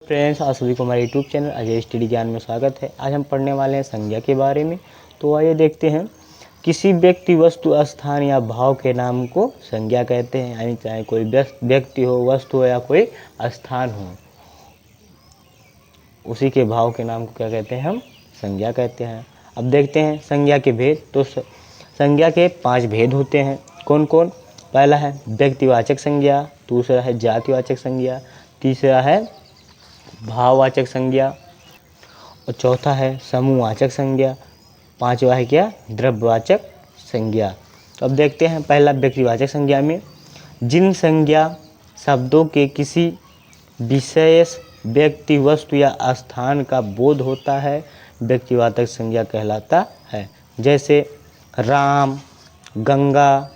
Friends, आप सभी को हमारे यूट्यूब चैनल अजय स्टडी ज्ञान में स्वागत है। आज हम पढ़ने वाले हैं संज्ञा के बारे में। तो आइए देखते हैं। किसी व्यक्ति, वस्तु, स्थान या भाव के नाम को संज्ञा कहते हैं। यानी चाहे कोई व्यक्ति हो, वस्तु हो या कोई स्थान हो, उसी के भाव के नाम को क्या कहते हैं? हम संज्ञा कहते हैं। अब देखते हैं संज्ञा के भेद। तो संज्ञा के 5 भेद होते हैं। कौन कौन? पहला है व्यक्तिवाचक संज्ञा, दूसरा है जातिवाचक संज्ञा, तीसरा है भाववाचक संज्ञा और चौथा है समूहवाचक संज्ञा, पांचवा है क्या? द्रव्यवाचक संज्ञा। तो अब देखते हैं पहला व्यक्तिवाचक संज्ञा में जिन संज्ञा शब्दों के किसी विशेष व्यक्ति, वस्तु या स्थान का बोध होता है, व्यक्तिवाचक संज्ञा कहलाता है। जैसे राम, गंगा,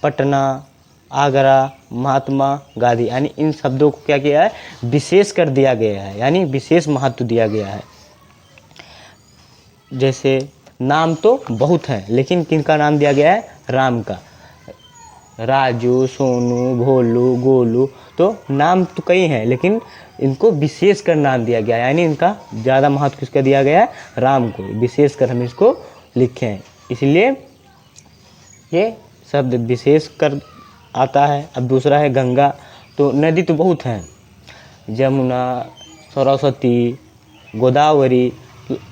पटना, आगरा, महात्मा गांधी। यानी इन शब्दों को क्या किया है? विशेष कर दिया गया है, यानी विशेष महत्व दिया गया है। जैसे नाम तो बहुत हैं, लेकिन किनका नाम दिया गया है? राम का। राजू, सोनू, भोलू, गोलू। तो नाम तो कई हैं, लेकिन इनको विशेष कर नाम दिया गया है, यानी इनका ज़्यादा महत्व किसका दिया गया है? राम को। विशेष कर हम इसको लिखे हैं, इसलिए ये शब्द विशेष कर आता है। अब दूसरा है गंगा। तो नदी तो बहुत हैं, जमुना, सरस्वती, गोदावरी,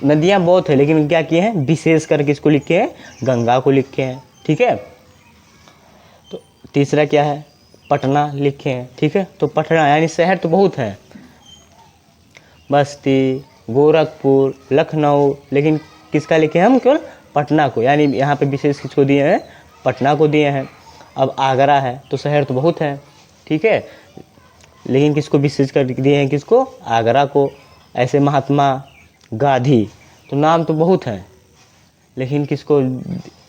नदियाँ बहुत है, लेकिन क्या किए हैं? विशेष कर किसको लिखे हैं? गंगा को लिखे हैं। ठीक है। तो तीसरा क्या है? पटना लिखे हैं। ठीक है। तो पटना यानी शहर तो बहुत हैं, बस्ती, गोरखपुर, लखनऊ, लेकिन किसका लिखे हैं हम? केवल पटना को। यानी यहाँ पे विशेष किसको दिए हैं? पटना को दिए हैं। अब आगरा है, तो शहर तो बहुत हैं, ठीक है, लेकिन किसको विशेष कर दिए हैं? किसको? आगरा को। ऐसे महात्मा गांधी, तो नाम तो बहुत हैं, लेकिन किसको?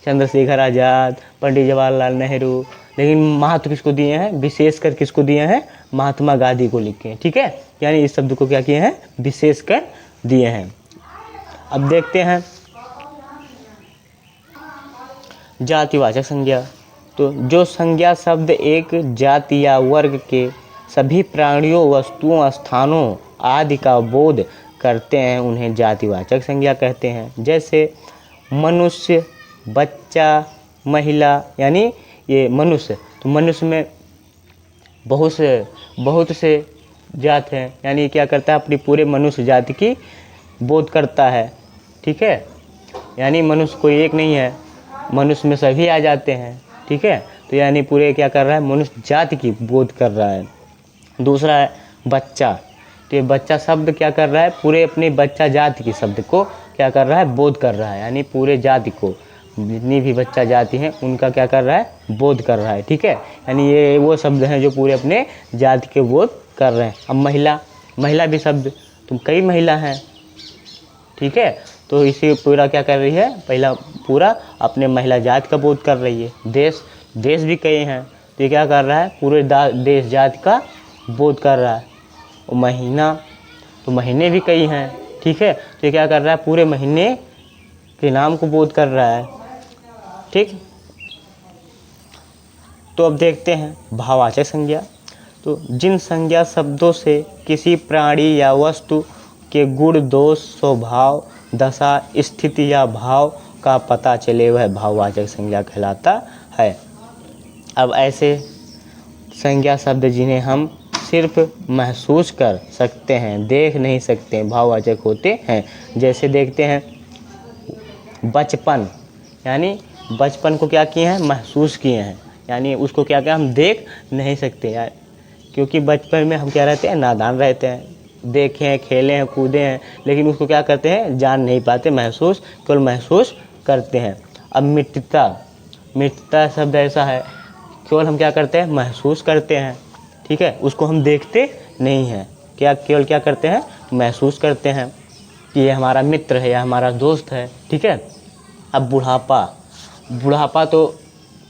चंद्रशेखर आज़ाद, पंडित जवाहरलाल नेहरू, लेकिन महत्व किसको दिए हैं? विशेष कर किसको दिए हैं? महात्मा गांधी को लिखे हैं। ठीक है। यानी इस शब्द को क्या किए हैं? विशेष कर दिए हैं। अब देखते हैं जातिवाचक संज्ञा। तो जो संज्ञा शब्द एक जाति या वर्ग के सभी प्राणियों, वस्तुओं, स्थानों आदि का बोध करते हैं, उन्हें जातिवाचक संज्ञा कहते हैं। जैसे मनुष्य, बच्चा, महिला। यानी ये मनुष्य, तो मनुष्य में बहुत से जात हैं, यानी क्या करता है? अपनी पूरे मनुष्य जाति की बोध करता है। ठीक है। यानी मनुष्य कोई एक नहीं है, मनुष्य में सभी आ जाते हैं। ठीक है। तो यानी पूरे क्या कर रहा है? मनुष्य जाति की बोध कर रहा है। दूसरा है बच्चा। तो ये बच्चा शब्द क्या कर रहा है? पूरे अपनी बच्चा जाति की शब्द को क्या कर रहा है? बोध कर रहा है। यानी पूरे जाति को, जितनी भी बच्चा जाति हैं, उनका क्या कर रहा है? बोध कर रहा है। ठीक है। यानी ये वो शब्द हैं जो पूरे अपने जाति के बोध कर रहे हैं। अब महिला भी शब्द, तुम कई महिला हैं, ठीक है, तो इसे पूरा क्या कर रही है? पहला पूरा अपने महिला जाति का बोध कर रही है। देश भी कई हैं, तो ये क्या कर रहा है? पूरे देश जाति का बोध कर रहा है। और महीना, तो महीने भी कई हैं, ठीक है, तो ये क्या कर रहा है? पूरे महीने के नाम को बोध कर रहा है। ठीक। तो अब देखते हैं भाववाचक संज्ञा। तो जिन संज्ञा शब्दों से किसी प्राणी या वस्तु के गुण, दोष, स्वभाव, दशा, स्थिति या भाव का पता चले, वह भाववाचक संज्ञा कहलाता है। अब ऐसे संज्ञा शब्द जिन्हें हम सिर्फ महसूस कर सकते हैं, देख नहीं सकते, भाववाचक होते हैं। जैसे देखते हैं बचपन, यानी बचपन को क्या किए हैं? महसूस किए हैं। यानी उसको क्या क्या हम देख नहीं सकते यार, क्योंकि बचपन में हम क्या रहते हैं? नादान रहते हैं, देखे हैं, खेले हैं, कूदे हैं, लेकिन उसको क्या करते हैं? जान नहीं पाते, महसूस केवल महसूस करते हैं। अब मित्रता शब्द ऐसा है, केवल हम क्या करते हैं? महसूस करते हैं। ठीक है। उसको हम देखते नहीं हैं, केवल क्या करते हैं? महसूस करते हैं कि ये हमारा मित्र है या हमारा दोस्त है। ठीक है। अब बुढ़ापा तो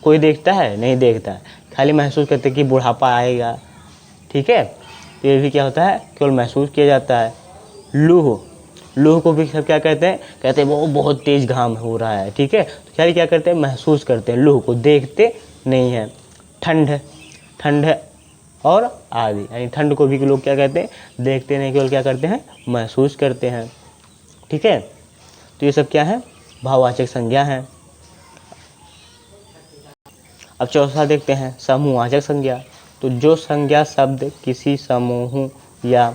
कोई देखता है? नहीं देखता है, खाली महसूस करते कि बुढ़ापा आएगा। ठीक है। तो ये भी क्या होता है? केवल महसूस किया जाता है। लूह को भी सब क्या कहते हैं? कहते हैं वो बहुत तेज घाम हो रहा है। ठीक है। तो खाली क्या करते हैं? महसूस करते हैं, लूह को देखते नहीं हैं। ठंड और आदि। यानी ठंड को भी लोग क्या कहते हैं, देखते नहीं केवल क्या करते हैं, महसूस करते हैं। ठीक है, तो ये सब क्या है, भाववाचक संज्ञा है। अब चौथा देखते हैं समूहवाचक संज्ञा। तो जो संज्ञा शब्द किसी समूह या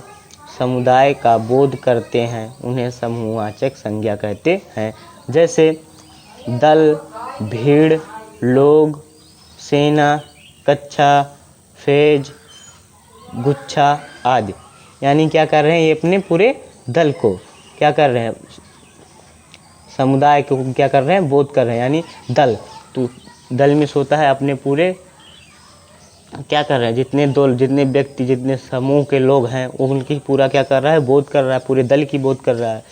समुदाय का बोध करते हैं उन्हें समूहवाचक संज्ञा कहते हैं। जैसे दल, भीड़, लोग, सेना, कक्षा, फेज, गुच्छा आदि। यानी क्या कर रहे हैं, ये अपने पूरे दल को क्या कर रहे हैं, समुदाय को क्या कर रहे हैं, बोध कर रहे हैं। यानी दल, तो दल में सोता है अपने पूरे क्या कर रहे हैं, जितने व्यक्ति, जितने समूह के लोग हैं उनकी पूरा क्या कर रहा है, बोध कर रहा है, पूरे दल की बोध कर रहा है।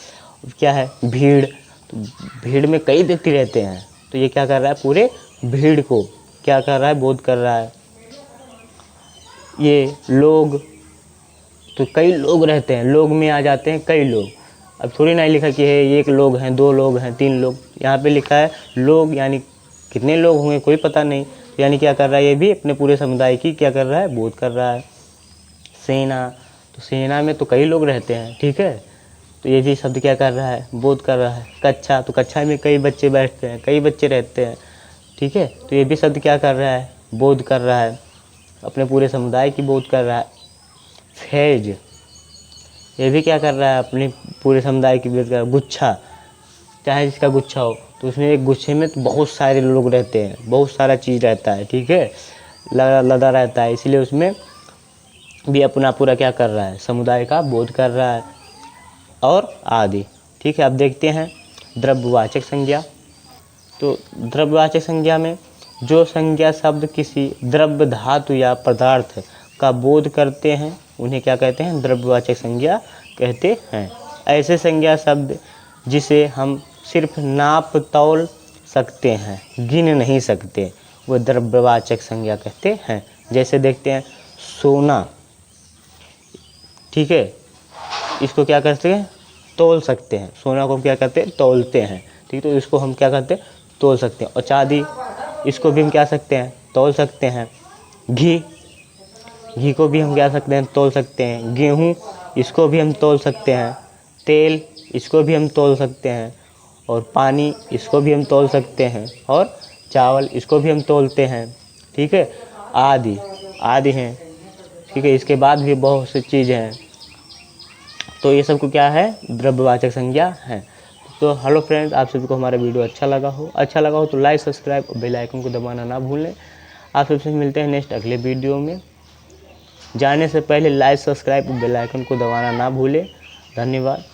क्या है, भीड़, तो भीड़ में कई व्यक्ति रहते हैं, तो ये क्या कर रहा है, पूरे भीड़ को क्या कर रहा है, बोध कर रहा है। ये लोग, तो कई लोग रहते हैं, लोग में आ जाते हैं कई लोग। अब थोड़ी ना लिखा कि है एक लोग हैं, दो लोग हैं, तीन लोग, यहाँ पे लिखा है लोग, यानी कितने लोग होंगे कोई पता नहीं। यानी क्या कर रहा है, ये भी अपने पूरे समुदाय की क्या कर रहा है, बोध कर रहा है। सेना, तो सेना में तो कई लोग रहते हैं, ठीक है, तो ये भी शब्द क्या कर रहा है, बोध कर रहा है। कक्षा, तो कक्षा में कई बच्चे बैठते हैं, कई बच्चे रहते हैं, ठीक है, तो ये भी शब्द क्या कर रहा है, बोध कर रहा है, अपने पूरे समुदाय की बोध कर रहा है। फैज, ये भी क्या कर रहा है, अपने पूरे समुदाय की बोध कर रहा है। गुच्छा, चाहे जिसका गुच्छा हो, तो उसमें एक गुच्छे में तो बहुत सारे लोग रहते हैं, बहुत सारा चीज़ रहता है, ठीक है, लदा रहता है, इसलिए उसमें भी अपना पूरा क्या कर रहा है, समुदाय का बोध कर रहा है। और आदि, ठीक है। अब देखते हैं द्रव्यवाचक संज्ञा। तो द्रव्यवाचक संज्ञा में जो संज्ञा शब्द किसी द्रव्य, धातु या पदार्थ का बोध करते हैं उन्हें क्या कहते हैं, द्रव्यवाचक संज्ञा कहते हैं। ऐसे संज्ञा शब्द जिसे हम सिर्फ नाप तौल सकते हैं, गिन नहीं सकते, वो द्रव्यवाचक संज्ञा कहते हैं। जैसे देखते हैं सोना, ठीक है, इसको क्या करते हैं, तौल सकते हैं, सोना को क्या करते हैं, तौलते हैं, ठीक, तो इसको हम क्या करते हैं, तौल सकते हैं। और चांदी, इसको भी हम क्या सकते हैं, तौल सकते हैं। घी को भी हम क्या सकते हैं, तौल सकते हैं। गेहूँ, इसको भी हम तौल सकते हैं। तेल, इसको भी हम तौल सकते हैं। और पानी, इसको भी हम तौल सकते हैं। और चावल, इसको भी हम तौलते हैं, ठीक है, आदि हैं, ठीक है। इसके बाद भी बहुत सी चीज़ें हैं, तो ये सब को क्या है, द्रव्यवाचक संज्ञा है। तो हेलो फ्रेंड्स, आप सभी को हमारा वीडियो अच्छा लगा हो तो लाइक, सब्सक्राइब और बेल आइकन को दबाना ना भूलें। आप सबसे मिलते हैं नेक्स्ट अगले वीडियो में। जाने से पहले लाइक, सब्सक्राइब और बेल आइकन को दबाना ना भूलें। धन्यवाद।